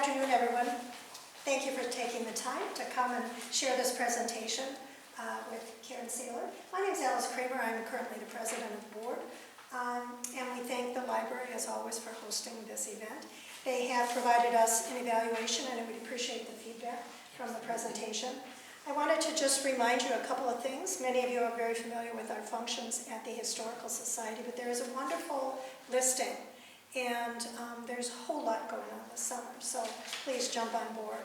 afternoon, everyone. Thank you for taking the time to come and share this presentation with Karen Saylor. My name is Alice Kramer. I'm currently the president of the board. And we thank the library, as always, for hosting this event. They have provided us an evaluation, and I would appreciate the feedback from the presentation. I wanted to just remind you a couple of things. Many of you are very familiar with our functions at the Historical Society, but there is a wonderful listing, and there's a whole lot going on this summer, so please jump on board.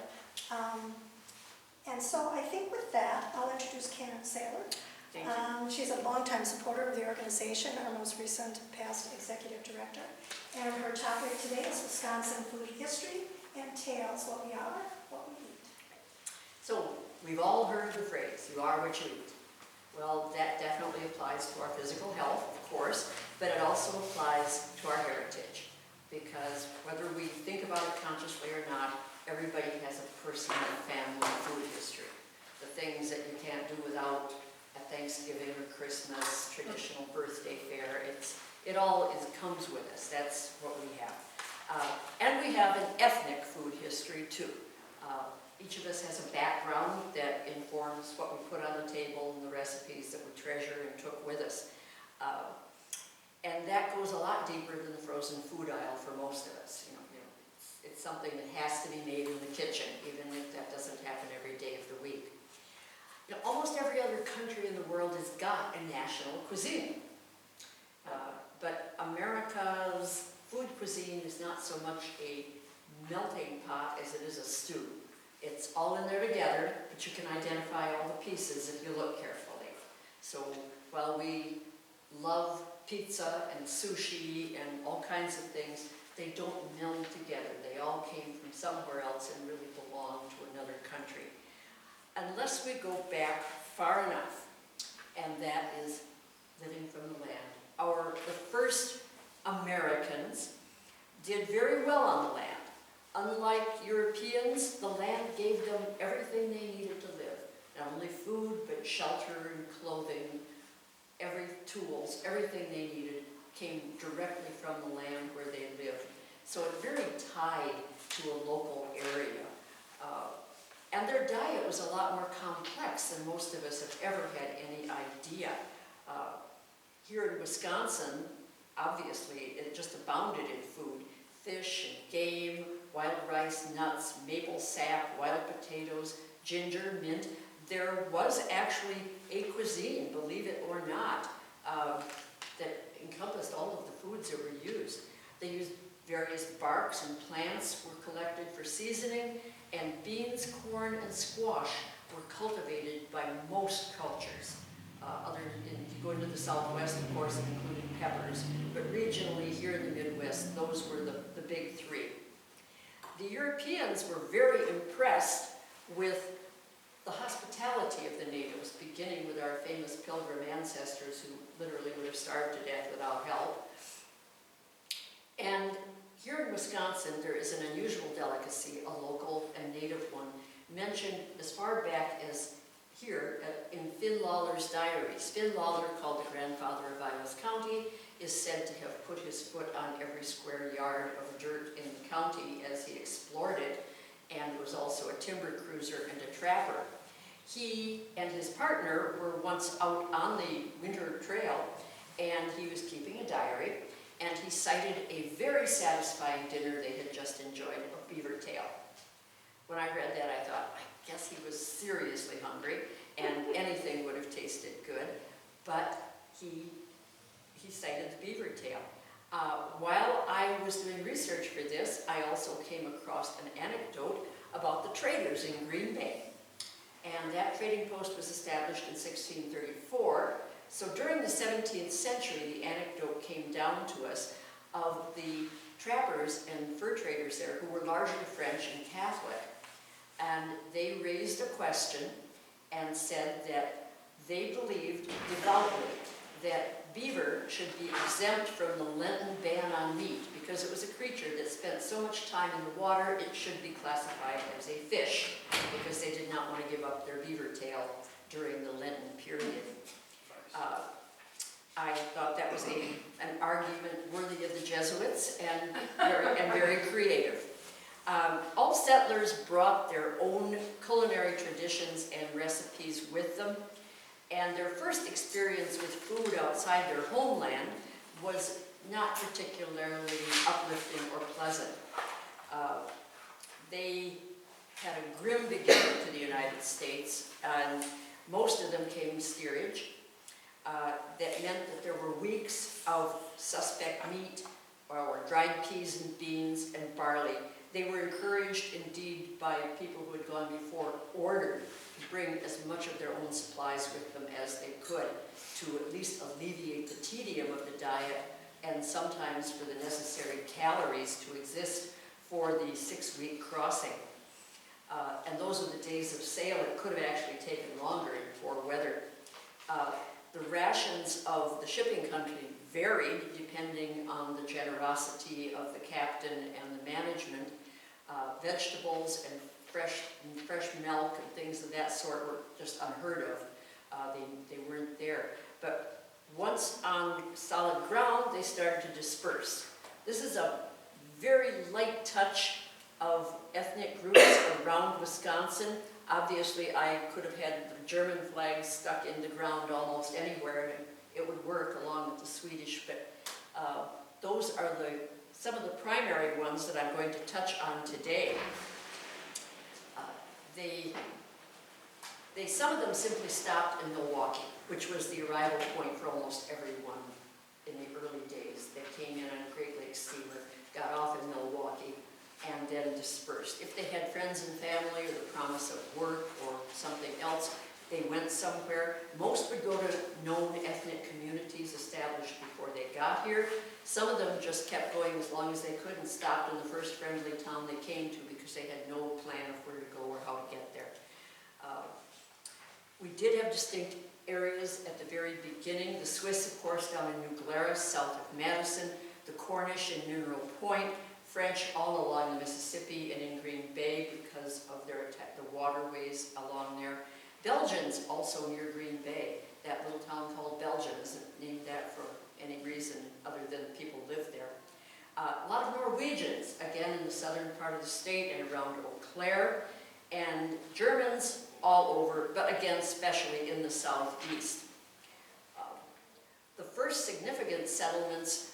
And so I think with that, I'll introduce Karen Saylor. She's a longtime supporter of the organization, our most recent past executive director. And her topic today is Wisconsin food history and tales, what we are, what we eat. So we've all heard the phrase, you are what you eat. Well, that definitely applies to our physical health, of course, but it also applies to our heritage. Because whether we think about it consciously or not, everybody has a personal family food history. The things that you can't do without at Thanksgiving or Christmas, traditional birthday fare, it all comes with us. That's what we have. And we have an ethnic food history too. Each of us has a background that informs what we put on the table and the recipes that we treasure and took with us. And that goes a lot deeper than the frozen food aisle for most of us. It's something that has to be made in the kitchen, even if that doesn't happen every day of the week. Almost every other country in the world has got a national cuisine. But America's food cuisine is not so much a melting pot as it is a stew. It's all in there together, but you can identify all the pieces if you look carefully. So while we love pizza and sushi and all kinds of things, they don't meld together. They all came from somewhere else and really belong to another country. Unless we go back far enough, and that is living from the land. The first Americans did very well on the land. Unlike Europeans, the land gave them everything they needed to live. Not only food, but shelter and clothing, tools, everything they needed came directly from the land where they lived. So it very tied to a local area. And their diet was a lot more complex than most of us have ever had any idea. Here in Wisconsin, obviously, it just abounded in food. Fish and game, wild rice, nuts, maple sap, wild potatoes, ginger, mint. There was actually a cuisine, believe it or not, that encompassed all of the foods that were used. They used various barks and plants were collected for seasoning, and beans, corn, and squash were cultivated by most cultures. If you go into the Southwest, of course, it included peppers, but regionally here in the Midwest, those were the big three. The Europeans were very impressed with the hospitality of the natives, beginning with our famous Pilgrim ancestors who literally would have starved to death without help. And here in Wisconsin, there is an unusual delicacy, a local and native one, mentioned as far back as here in Finn Lawler's diaries. Finn Lawler, called the grandfather of Iowa County, is said to have put his foot on every square yard of dirt in the county as he explored it, and was also a timber cruiser and a trapper. He and his partner were once out on the winter trail, and he was keeping a diary, and he cited a very satisfying dinner they had just enjoyed, a beaver tail. When I read that, I thought, I guess he was seriously hungry, and anything would have tasted good, but he cited the beaver tail. While I was doing research for this, I also came across an anecdote about the traders in Green Bay. And that trading post was established in 1634. So during the 17th century, the anecdote came down to us of the trappers and fur traders there who were largely French and Catholic. And they raised a question and said that they believed devoutly that beaver should be exempt from the Lenten ban on meat because it was a creature that spent so much time in the water it should be classified as a fish because they did not want to give up their beaver tail during the Lenten period. I thought that was an argument worthy of the Jesuits and very creative. All settlers brought their own culinary traditions and recipes with them, and their first experience with food outside their homeland was not particularly uplifting or pleasant. They had a grim beginning to the United States, and most of them came steerage. That meant that there were weeks of suspect meat or dried peas and beans and barley. They were encouraged, indeed, by people who had gone before, ordered to bring as much of their own supplies with them as they could to at least alleviate the tedium of the diet and sometimes for the necessary calories to exist for the 6-week crossing. And those are the days of sail. It could have actually taken longer in poor weather. The rations of the shipping country varied depending on the generosity of the captain and the management. Vegetables and fresh milk and things of that sort were just unheard of. They weren't there. But once on solid ground, they started to disperse. This is a very light touch of ethnic groups around Wisconsin. Obviously, I could have had the German flag stuck in the ground almost anywhere, and it would work along with the Swedish, but those are some of the primary ones that I'm going to touch on today. Some of them simply stopped in Milwaukee, which was the arrival point for almost everyone in the early days. They came in on a Great Lakes steamer, got off in Milwaukee, and then dispersed. If they had friends and family or the promise of work or something else, they went somewhere. Most would go to known ethnic communities established before they got here. Some of them just kept going as long as they could and stopped in the first friendly town they came to because they had no plan of where to go or how to get there. We did have distinct areas at the very beginning. The Swiss, of course, down in New Glarus, south of Madison, the Cornish in Mineral Point, French all along the Mississippi and in Green Bay because of the waterways along there. Belgians also near Green Bay. That little town called Belgium isn't named that for any reason other than people live there. A lot of Norwegians, again in the southern part of the state and around Eau Claire, and Germans all over, but again, especially in the southeast. The first significant settlements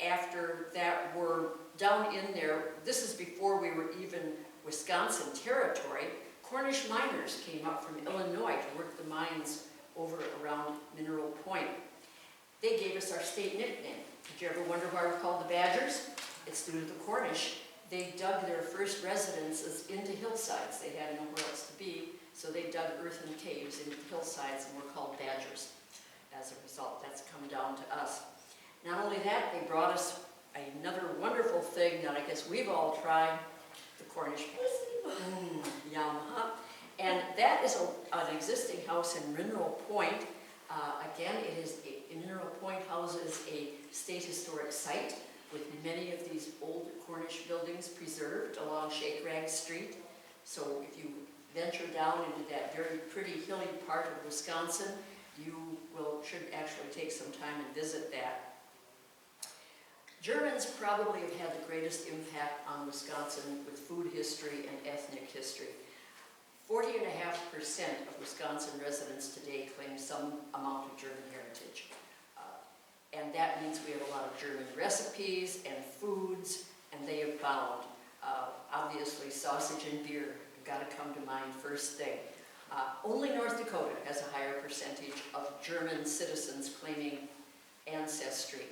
after that were down in there. This is before we were even Wisconsin territory. Cornish miners came up from Illinois to work the mines over around Mineral Point. They gave us our state nickname. Did you ever wonder why we're called the Badgers? It's due to the Cornish. They dug their first residences into hillsides. They had nowhere else to be, so they dug earthen caves into the hillsides and were called Badgers. As a result, that's come down to us. Not only that, they brought us another wonderful thing that I guess we've all tried, the Cornish yum, huh? And that is an existing house in Mineral Point. Again, Mineral Point houses a state historic site with many of these old Cornish buildings preserved along Shake Rag Street. So if you venture down into that very pretty hilly part of Wisconsin, you should actually take some time and visit that. Germans probably have had the greatest impact on Wisconsin with food history and ethnic history. 40.5% of Wisconsin residents today claim some amount of German heritage. And that means we have a lot of German recipes and foods, and they abound. Obviously, sausage and beer have got to come to mind first thing. Only North Dakota has a higher percentage of German citizens claiming ancestry.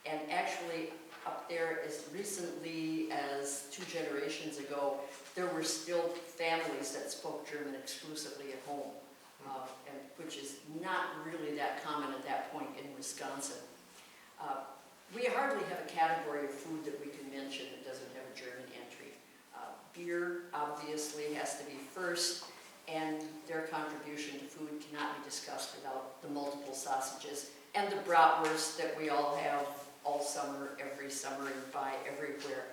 And actually, up there as recently as 2 generations ago, there were still families that spoke German exclusively at home, which is not really that common at that point in Wisconsin. We hardly have a category of food that we can mention that doesn't have a German entry. Beer obviously has to be first, and their contribution to food cannot be discussed without the multiple sausages and the bratwurst that we all have all summer, every summer, and buy everywhere.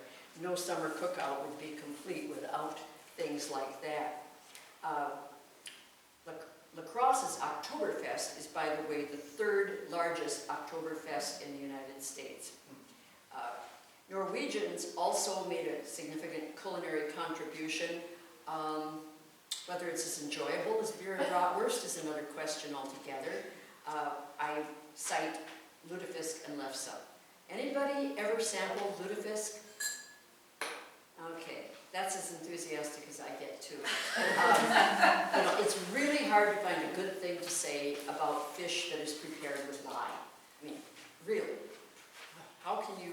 No summer cookout would be complete without things like that. La Crosse's Oktoberfest is, by the way, the 3rd largest Oktoberfest in the United States. Norwegians also made a significant culinary contribution. Whether it's as enjoyable as beer and bratwurst is another question altogether. I cite lutefisk and lefse. Anybody ever sampled lutefisk? Okay, that's as enthusiastic as I get too. It's really hard to find a good thing to say about fish that is prepared with lye. I mean, really. How can you,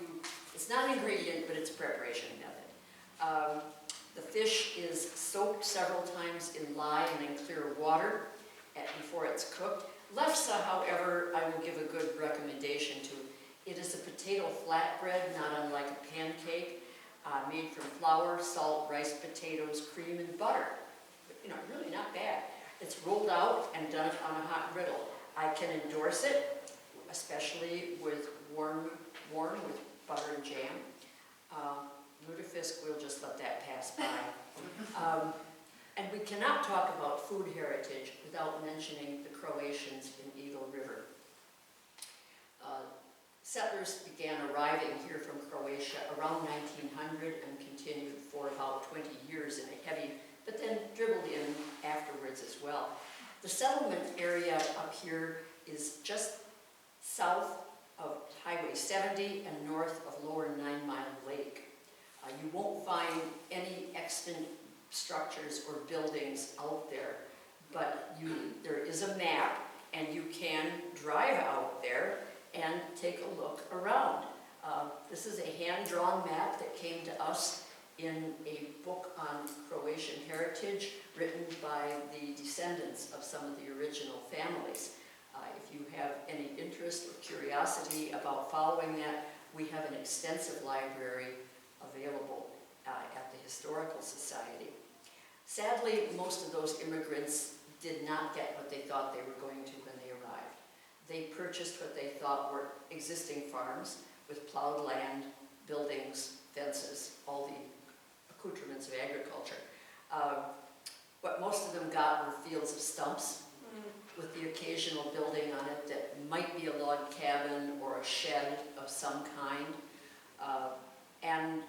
it's not an ingredient, but it's a preparation method. The fish is soaked several times in lye and in clear water before it's cooked. Lefse, however, I will give a good recommendation to. It is a potato flatbread, not unlike a pancake, made from flour, salt, rice, potatoes, cream, and butter. Really not bad. It's rolled out and done on a hot griddle. I can endorse it, especially with warm with butter and jam. Lutefisk, we'll just let that pass by. And we cannot talk about food heritage without mentioning the Croatians in Eagle River. Settlers began arriving here from Croatia around 1900 and continued for about 20 years in a heavy, but then dribbled in afterwards as well. The settlement area up here is just south of Highway 70 and north of Lower 9 Mile Lake. You won't find any extant structures or buildings out there, but there is a map and you can drive out there and take a look around. This is a hand-drawn map that came to us in a book on Croatian heritage written by the descendants of some of the original families. If you have any interest or curiosity about following that, we have an extensive library available at the Historical Society. Sadly, most of those immigrants did not get what they thought they were going to when they arrived. They purchased what they thought were existing farms with plowed land, buildings, fences, all the accoutrements of agriculture. What most of them got were fields of stumps with the occasional building on it that might be a log cabin or a shed of some kind. And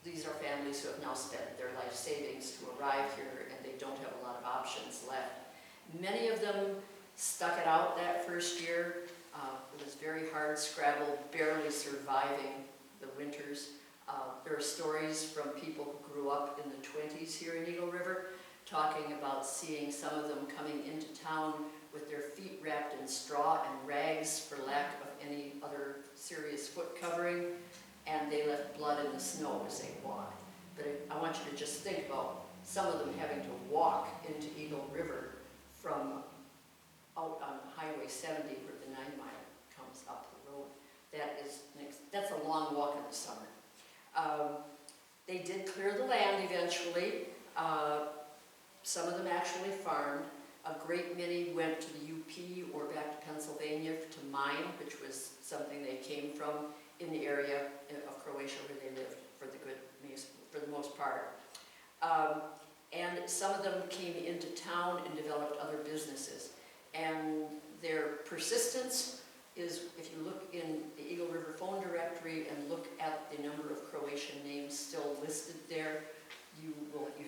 these are families who have now spent their life savings to arrive here and they don't have a lot of options left. Many of them stuck it out that first year. It was very hard scrabble, barely surviving the winters. There are stories from people who grew up in the 20s here in Eagle River talking about seeing some of them coming into town with their feet wrapped in straw and rags for lack of any other serious foot covering, and they left blood in the snow as they walked. But I want you to just think about some of them having to walk into Eagle River from out on Highway 70 where the 9 Mile comes up the road. That's a long walk in the summer. They did clear the land eventually. Some of them actually farmed. A great many went to the UP or back to Pennsylvania to mine, which was something they came from in the area of Croatia where they lived for the most part. And some of them came into town and developed other businesses. And their persistence is, if you look in the Eagle River phone directory and look at the number of Croatian names still listed there, you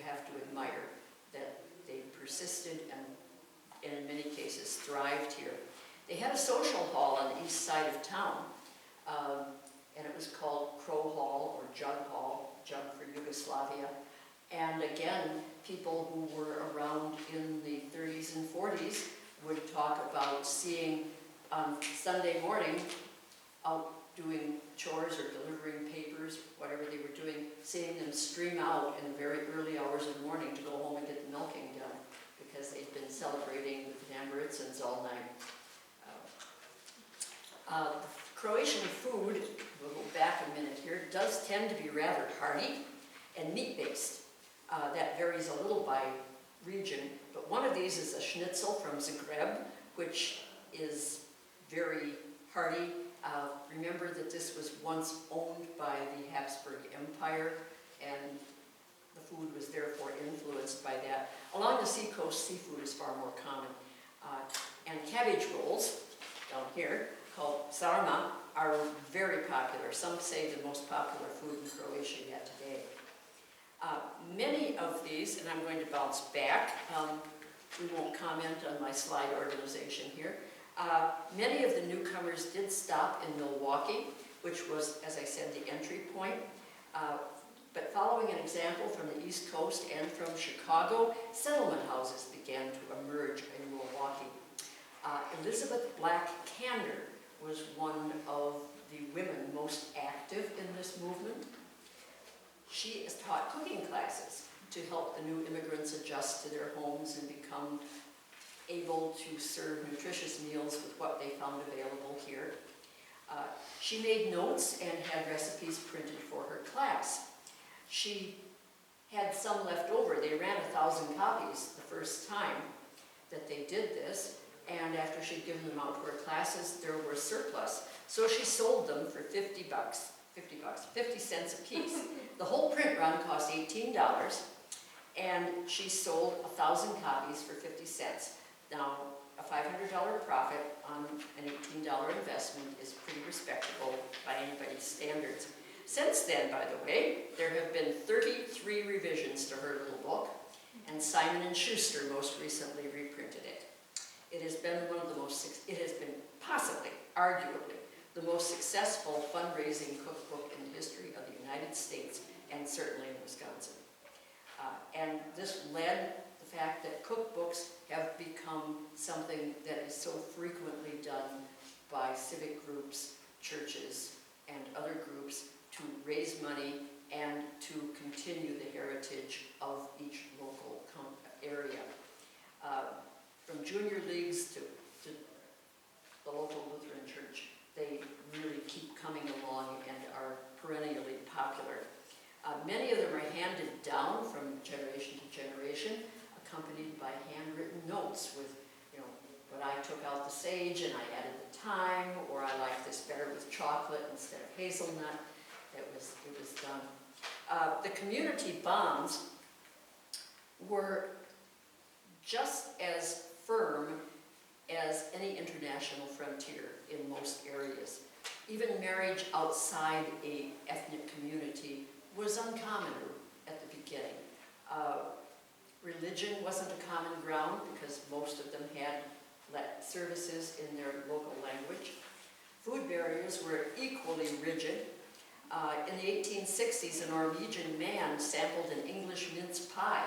have to admire that they persisted and in many cases thrived here. They had a social hall on the east side of town, and it was called Crow Hall or Jug Hall, Jug for Yugoslavia. And again, people who were around in the 30s and 40s would talk about seeing on Sunday morning out doing chores or delivering papers, whatever they were doing, seeing them stream out in the very early hours of the morning to go home and get the milking done because they'd been celebrating with the Hamburitsins all night. Croatian food, we'll go back a minute here, does tend to be rather hearty and meat-based. That varies a little by region, but one of these is a schnitzel from Zagreb, which is very hearty. Remember that this was once owned by the Habsburg Empire, and the food was therefore influenced by that. Along the seacoast, seafood is far more common. And cabbage rolls, down here, called sarma are very popular. Some say the most popular food in Croatia yet today. Many of these, and I'm going to bounce back, we won't comment on my slide organization here. Many of the newcomers did stop in Milwaukee, which was, as I said, the entry point. But following an example from the East Coast and from Chicago, settlement houses began to emerge in Milwaukee. Elizabeth Black Kander was one of the women most active in this movement. She has taught cooking classes to help the new immigrants adjust to their homes and become able to serve nutritious meals with what they found available here. She made notes and had recipes printed for her class. She had some left over. They ran 1,000 copies the first time that they did this, and after she'd given them out to her classes, there were surplus. So she sold them for 50 cents a piece. The whole print run cost $18, and she sold 1,000 copies for 50 cents. Now, a $500 profit on an $18 investment is pretty respectable by anybody's standards. Since then, by the way, there have been 33 revisions to her little book, and Simon & Schuster most recently reprinted it. It has been possibly, arguably, the most successful fundraising cookbook in the history of the United States, and certainly in Wisconsin. And this led the fact that cookbooks have become something that is so frequently done by civic groups, churches, and other groups to raise money and to continue the heritage of each local area. From junior leagues to the local Lutheran church, they really keep coming along and are perennially popular. Many of them are handed down from generation to generation, accompanied by handwritten notes with, but I took out the sage and I added the thyme, or I like this better with chocolate instead of hazelnut. It was done. The community bonds were just as firm as any international frontier in most areas. Even marriage outside an ethnic community was uncommon at the beginning. Religion wasn't a common ground because most of them had services in their local language. Food barriers were equally rigid. In the 1860s, a Norwegian man sampled an English mince pie.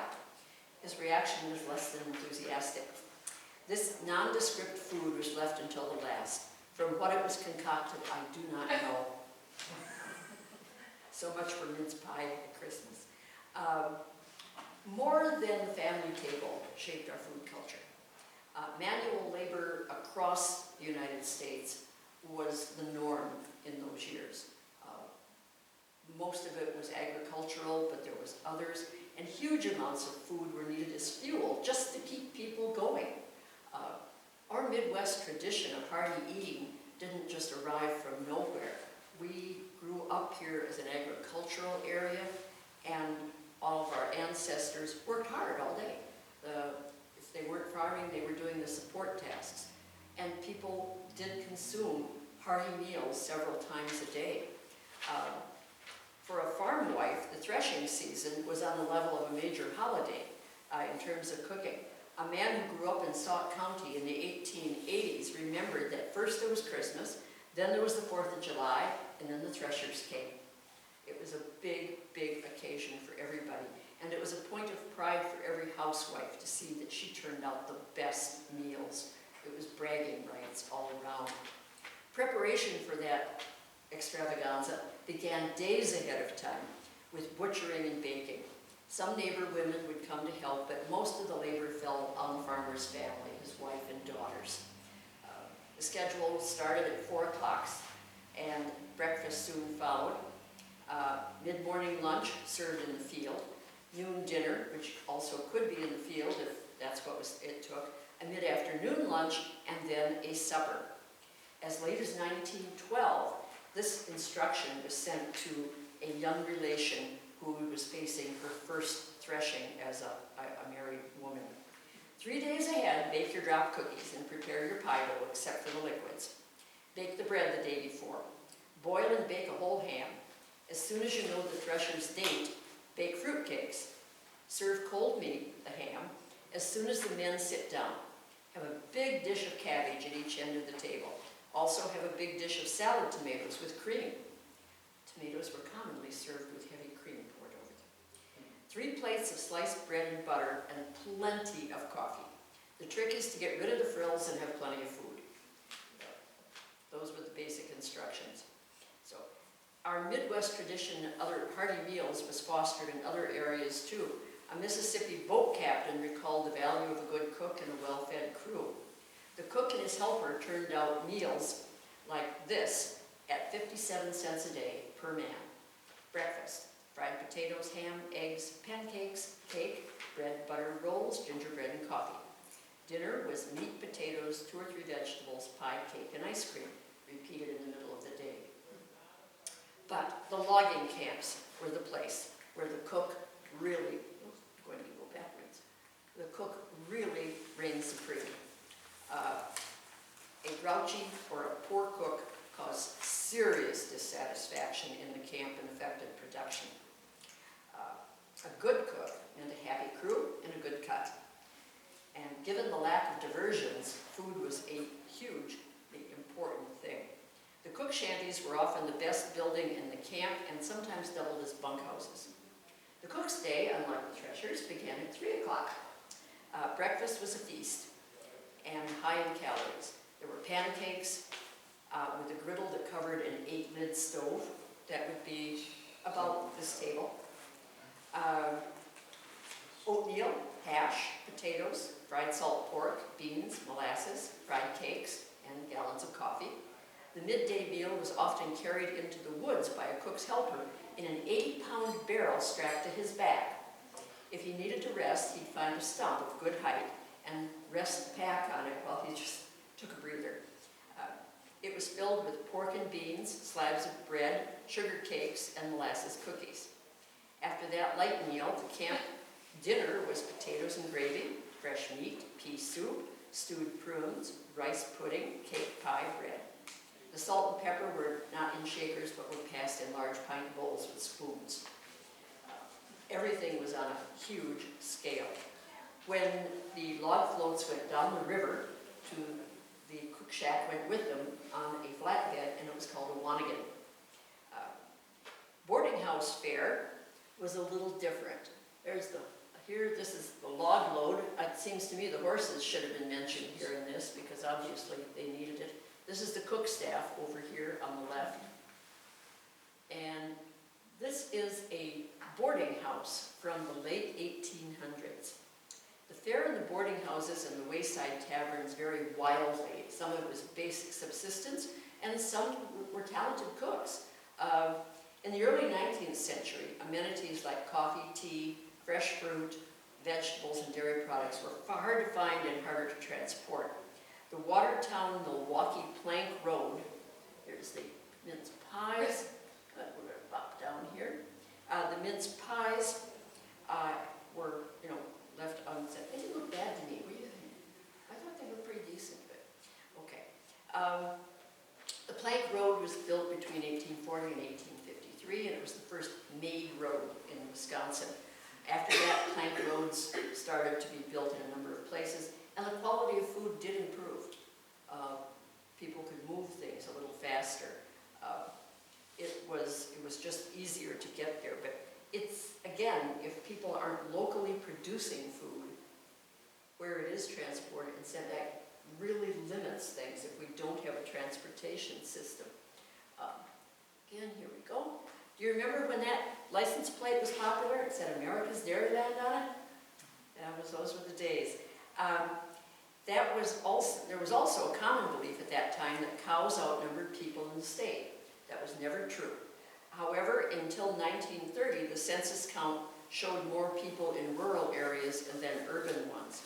His reaction was less than enthusiastic. This nondescript food was left until the last. From what it was concocted, I do not know. So much for mince pie at Christmas. More than the family table shaped our food culture. Manual labor across the United States was the norm in those years. Most of it was agricultural, but there was others, and huge amounts of food were needed as fuel just to keep people going. Our Midwest tradition of hearty eating didn't just arrive from nowhere. We grew up here as an agricultural area, and all of our ancestors worked hard all day. If they weren't farming, they were doing the support tasks. And people did consume hearty meals several times a day. For a farm wife, the threshing season was on the level of a major holiday in terms of cooking. A man who grew up in Sauk County in the 1880s remembered that first there was Christmas, then there was the 4th of July, and then the threshers came. It was a big, big occasion for everybody, and it was a point of pride for every housewife to see that she turned out the best meals. It was bragging rights all around. Preparation for that extravaganza began days ahead of time with butchering and baking. Some neighbor women would come to help, but most of the labor fell on the farmer's family, his wife and daughters. The schedule started at 4 o'clock, and breakfast soon followed. Mid-morning lunch served in the field, noon dinner, which also could be in the field if that's what it took, a mid-afternoon lunch, and then a supper. As late as 1912, this instruction was sent to a young relation who was facing her first threshing as a married woman. 3 days ahead, bake your drop cookies and prepare your pie dough except for the liquids. Bake the bread the day before. Boil and bake a whole ham. As soon as you know the thresher's date, bake fruit cakes. Serve cold meat, the ham, as soon as the men sit down. Have a big dish of cabbage at each end of the table. Also have a big dish of salad tomatoes with cream. Tomatoes were commonly served with heavy cream poured over them. 3 plates of sliced bread and butter and plenty of coffee. The trick is to get rid of the frills and have plenty of food. Those were the basic instructions. So, our Midwest tradition and other hearty meals was fostered in other areas too. A Mississippi boat captain recalled the value of a good cook and a well-fed crew. The cook and his helper turned out meals like this at 57 cents a day per man. Breakfast: fried potatoes, ham, eggs, pancakes, cake, bread, butter, rolls, gingerbread, and coffee. Dinner was meat, potatoes, 2 or 3 vegetables, pie, cake, and ice cream, repeated in the middle of the day. But the logging camps were the place where the cook really, going to go backwards, the cook really reigned supreme. A grouchy or a poor cook caused serious dissatisfaction in the camp and affected production. A good cook meant a happy crew and a good cut. And given the lack of diversions, food was a hugely important thing. The cook shanties were often the best building in the camp and sometimes doubled as bunkhouses. The cook's day, unlike the threshers, began at 3 o'clock. Breakfast was a feast and high in calories. There were pancakes with a griddle that covered an 8-lid stove. That would be about this table. Oatmeal, hash, potatoes, fried salt pork, beans, molasses, fried cakes, and gallons of coffee. The midday meal was often carried into the woods by a cook's helper in an 80-pound barrel strapped to his back. If he needed to rest, he'd find a stump of good height and rest the pack on it while he just took a breather. It was filled with pork and beans, slabs of bread, sugar cakes, and molasses cookies. After that light meal, the camp dinner was potatoes and gravy, fresh meat, pea soup, stewed prunes, rice pudding, cake, pie, bread. The salt and pepper were not in shakers, but were passed in large pint bowls with spoons. Everything was on a huge scale. When the log floats went down the river to the cook shack, went with them on a flatbed, and it was called a wanigan. Boarding house fare was a little different. This is the log load. It seems to me the horses should have been mentioned here in this because obviously they needed it. This is the cook staff over here on the left. And this is a boarding house from the late 1800s. The fare in the boarding houses and the wayside taverns varied wildly. Some of it was basic subsistence, and some were talented cooks. In the early 19th century, amenities like coffee, tea, fresh fruit, vegetables, and dairy products were far to find and harder to transport. The Watertown-Milwaukee Plank Road, here's the mince pies, we're going to pop down here. The mince pies were, left unsaid. They didn't look bad to me. I thought they were pretty decent, but okay. The Plank Road was built between 1840 and 1853, and it was the first made road in Wisconsin. After that, plank roads started to be built in a number of places, and the quality of food did improve. People could move things a little faster. It was just easier to get there, but it's, again, if people aren't locally producing food, where it is transported and sent back really limits things if we don't have a transportation system. Again, here we go. Do you remember when that license plate was popular? It said America's Dairyland on it? Those were the days. There was also a common belief at that time that cows outnumbered people in the state. That was never true. However, until 1930, the census count showed more people in rural areas than urban ones.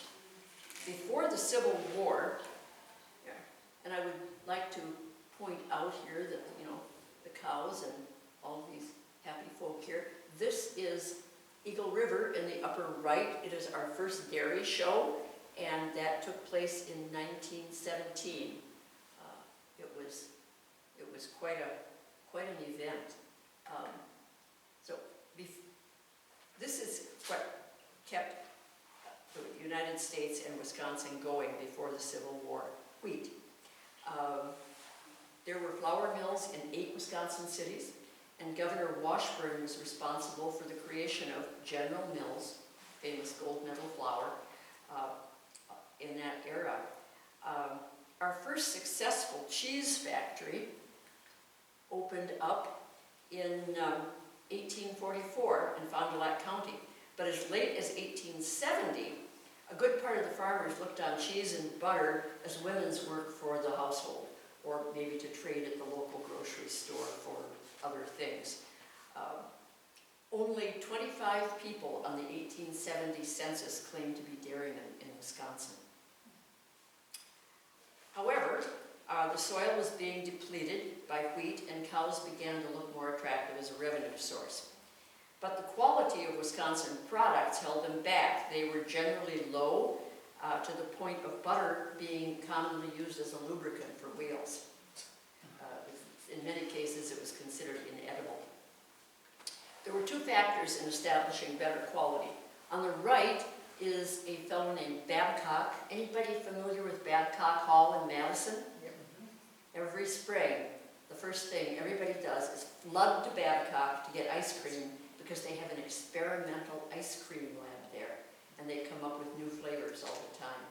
Before the Civil War, and I would like to point out here that, the cows and all these happy folk here, this is Eagle River in the upper right. It is our first dairy show, and that took place in 1917. It was quite an event. So this is what kept the United States and Wisconsin going before the Civil War: wheat. There were flour mills in 8 Wisconsin cities, and Governor Washburn was responsible for the creation of General Mills, famous gold medal flour, in that era. Our first successful cheese factory opened up in 1844 in Fond du Lac County. But as late as 1870, a good part of the farmers looked on cheese and butter as women's work for the household, or maybe to trade at the local grocery store for other things. Only 25 people on the 1870 census claimed to be dairymen in Wisconsin. However, the soil was being depleted by wheat, and cows began to look more attractive as a revenue source. But the quality of Wisconsin products held them back. They were generally low, to the point of butter being commonly used as a lubricant for wheels. In many cases, it was considered inedible. There were 2 factors in establishing better quality. On the right is a fellow named Babcock. Anybody familiar with Babcock Hall in Madison? Yep. Every spring, the first thing everybody does is flood to Babcock to get ice cream, because they have an experimental ice cream lab there, and they come up with new flavors all the time.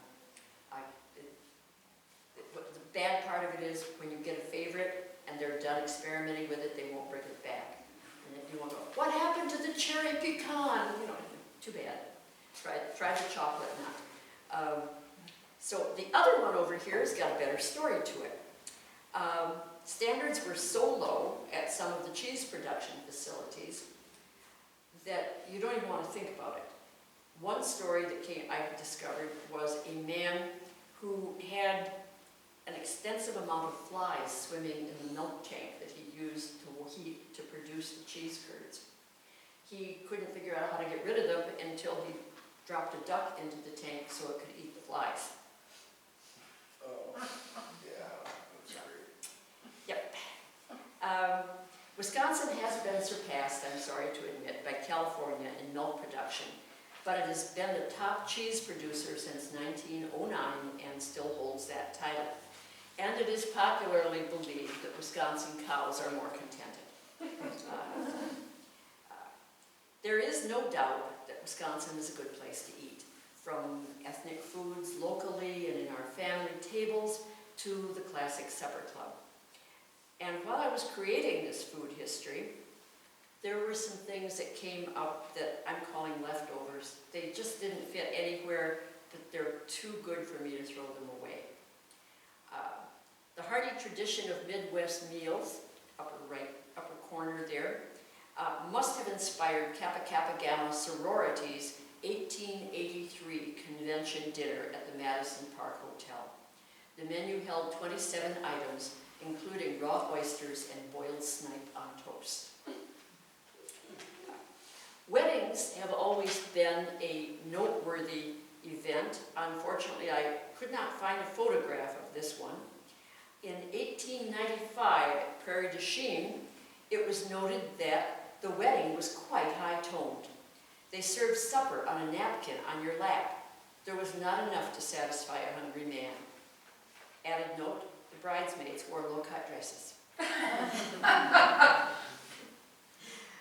The bad part of it is when you get a favorite and they're done experimenting with it, they won't bring it back. And if you want to go, what happened to the cherry pecan? You know, too bad. Try the chocolate nut. So the other one over here has got a better story to it. Standards were so low at some of the cheese production facilities that you don't even want to think about it. One story that I discovered was a man who had an extensive amount of flies swimming in the milk tank that he used to heat to produce the cheese curds. He couldn't figure out how to get rid of them until he dropped a duck into the tank so it could eat the flies. Oh, yeah, that's great. Yep. Wisconsin has been surpassed, I'm sorry to admit, by California in milk production, but it has been the top cheese producer since 1909 and still holds that title. And it is popularly believed that Wisconsin cows are more contented. There is no doubt that Wisconsin is a good place to eat, from ethnic foods locally and in our family tables to the classic supper club. And while I was creating this food history, there were some things that came up that I'm calling leftovers. They just didn't fit anywhere, but they're too good for me to throw them away. The hearty tradition of Midwest meals, upper corner there, must have inspired Kappa Kappa Gamma sorority's 1883 convention dinner at the Madison Park Hotel. The menu held 27 items, including raw oysters and boiled snipe on toast. Weddings have always been a noteworthy event. Unfortunately, I could not find a photograph of this one. In 1895 at Prairie du Chien, it was noted that the wedding was quite high-toned. They served supper on a napkin on your lap. There was not enough to satisfy a hungry man. Added note, the bridesmaids wore low-cut dresses.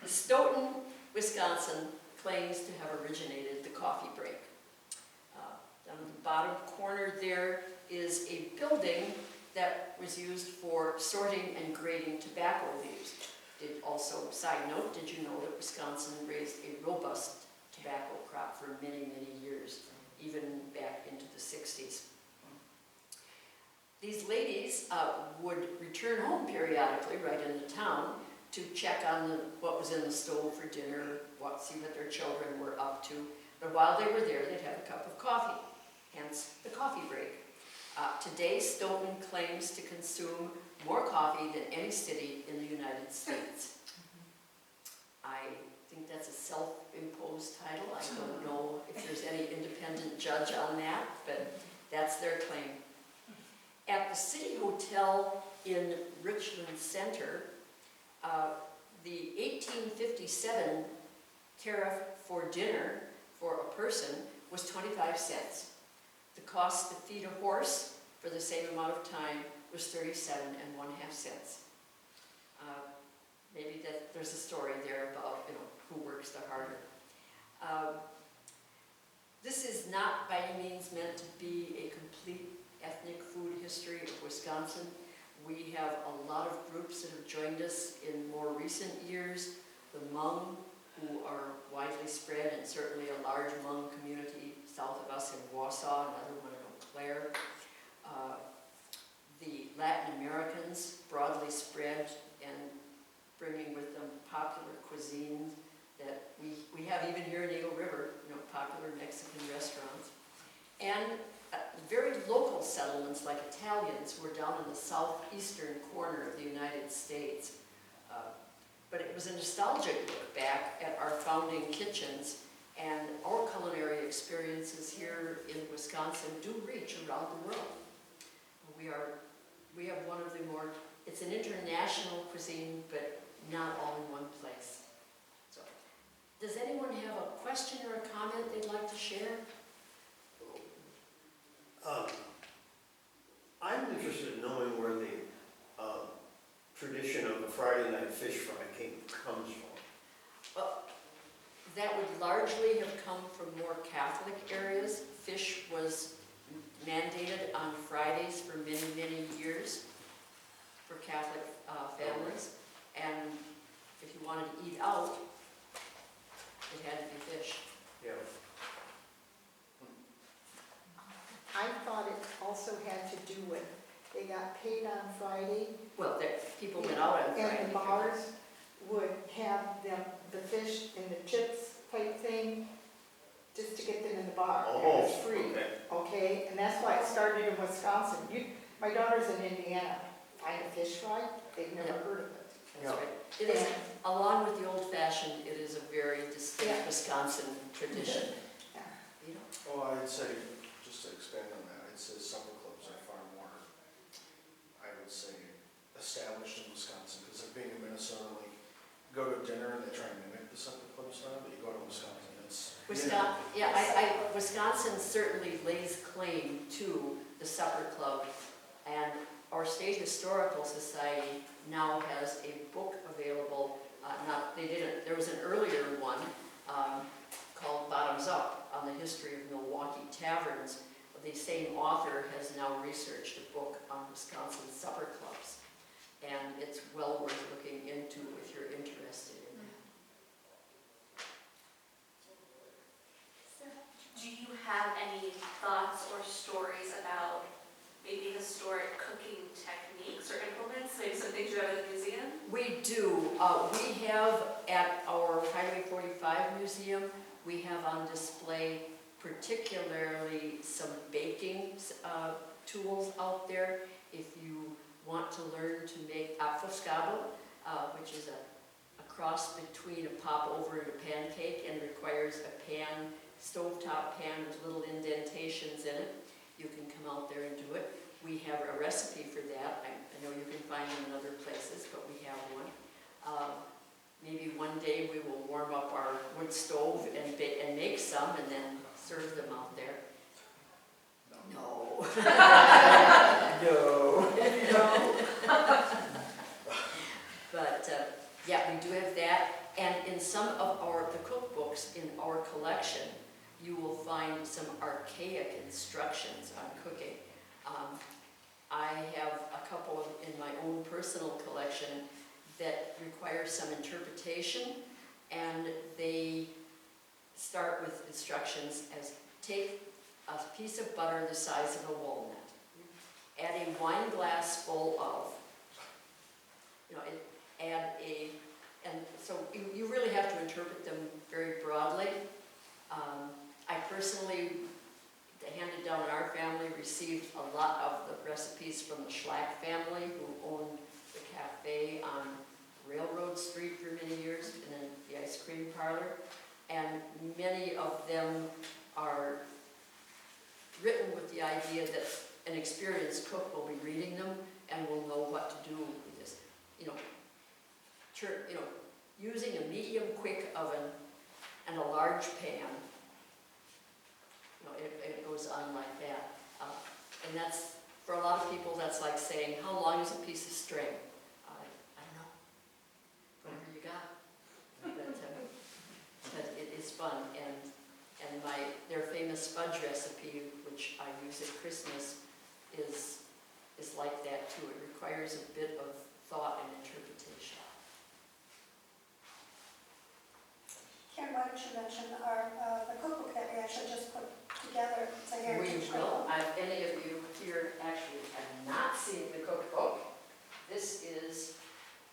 Stoughton, Wisconsin claims to have originated the coffee break. Down at the bottom corner there is a building that was used for sorting and grading tobacco leaves. Also, side note, did you know that Wisconsin raised a robust tobacco crop for many, many years, even back into the 60s? These ladies would return home periodically right in the town to check on what was in the stove for dinner, see what their children were up to. But while they were there, they'd have a cup of coffee, hence the coffee break. Today, Stoughton claims to consume more coffee than any city in the United States. I think that's a self-imposed title. I don't know if there's any independent judge on that, but that's their claim. At the City Hotel in Richland Center, the 1857 tariff for dinner for a person was 25 cents. The cost to feed a horse for the same amount of time was 37.5 cents. Maybe there's a story there about who works the harder. This is not by any means meant to be a complete ethnic food history of Wisconsin. We have a lot of groups that have joined us in more recent years. The Hmong, who are widely spread, and certainly a large Hmong community south of us in Wausau, another one in Eau Claire. The Latin Americans, broadly spread and bringing with them popular cuisine that we have even here in Eagle River, popular Mexican restaurants. And very local settlements like Italians were down in the southeastern corner of the United States. But it was a nostalgic look back at our founding kitchens, and our culinary experiences here in Wisconsin do reach around the world. We have one of the more, it's an international cuisine, but not all in one place. So, does anyone have a question or a comment they'd like to share? I'm interested in knowing where the tradition of the Friday night fish fry comes from. Well, that would largely have come from more Catholic areas. Fish was mandated on Fridays for many, many years for Catholic families. And if you wanted to eat out, it had to be fish. Yeah. I thought it also had to do with, they got paid on Friday. Well, people went out on Friday. And the bars would have the fish and the chips type thing, just to get them in the bar. It was free, okay? And that's why it started in Wisconsin. My daughter's in Indiana. Find a fish fry, they've never heard of it. That's right. It is, along with the old-fashioned, it is a very distinct Wisconsin tradition. Yeah. You know? Well, I'd say, just to expand on that, I'd say supper clubs are far more, I would say, established in Wisconsin, because like being in Minnesota, like, go to dinner and they try and mimic the supper club style, but you go to Wisconsin, it's... Wisconsin certainly lays claim to the supper club, and our State Historical Society now has a book available. There was an earlier one called Bottoms Up on the history of Milwaukee taverns. The same author has now researched a book on Wisconsin supper clubs, and it's well worth looking into if you're interested in that. Do you have any thoughts or stories about maybe historic cooking techniques or implements, maybe some things you have in the museum? We do. We have at our Highway 45 Museum, we have on display particularly some baking tools out there. If you want to learn to make affoscado, which is a cross between a popover and a pancake and requires a pan, stovetop pan with little indentations in it, you can come out there and do it. We have a recipe for that. I know you can find them in other places, but we have one. Maybe one day we will warm up our wood stove and make some and then serve them out there. No. No. But yeah, we do have that. And in some of the cookbooks in our collection, you will find some archaic instructions on cooking. I have a couple in my own personal collection that require some interpretation, and they start with instructions as take a piece of butter the size of a walnut, add a wine glass full of, and so you really have to interpret them very broadly. I personally, handed down in our family, received a lot of the recipes from the Schlack family, who owned the cafe on Railroad Street for many years, and then the ice cream parlor. And many of them are written with the idea that an experienced cook will be reading them, and will know what to do with this. You know, using a medium quick oven and a large pan, it goes on like that. And that's, for a lot of people, that's like saying, how long is a piece of string? I don't know. Whatever you got. But it is fun, and their famous fudge recipe, which I use at Christmas, is like that too. It requires a bit of thought and interpretation. Karen, why don't you mention the cookbook that we actually just put together? It's a heritage We will. cookbook. If any of you here actually have not seen the cookbook, this is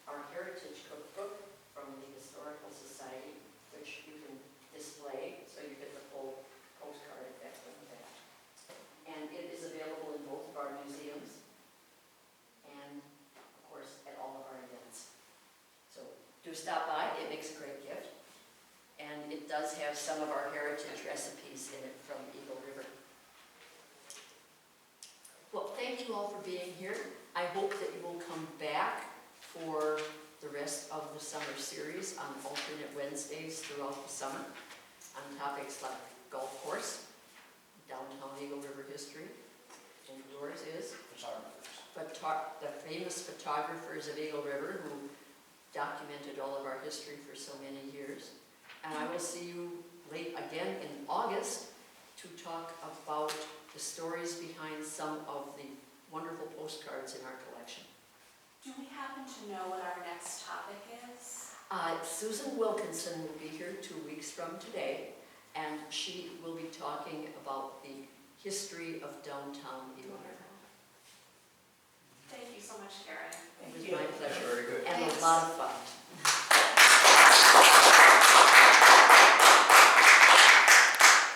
our heritage cookbook from the Historical Society, which you can display, so you get the full postcard effect of that. And it is available in both of our museums and, of course, at all of our events. So do stop by. It makes a great gift. And it does have some of our heritage recipes in it from Eagle River. Well, thank you all for being here. I hope that you will come back for the rest of the summer series on alternate Wednesdays throughout the summer on topics like golf course, downtown Eagle River history, and yours is the famous photographers of Eagle River who documented all of our history for so many years. And I will see you again in August to talk about the stories behind some of the wonderful postcards in our collection. Do we happen to know what our next topic is? Susan Wilkinson will be here 2 weeks from today, and she will be talking about the history of downtown Eagle River. Thank you so much, Karen. It was my pleasure. Very good. And Thanks. a lot of fun.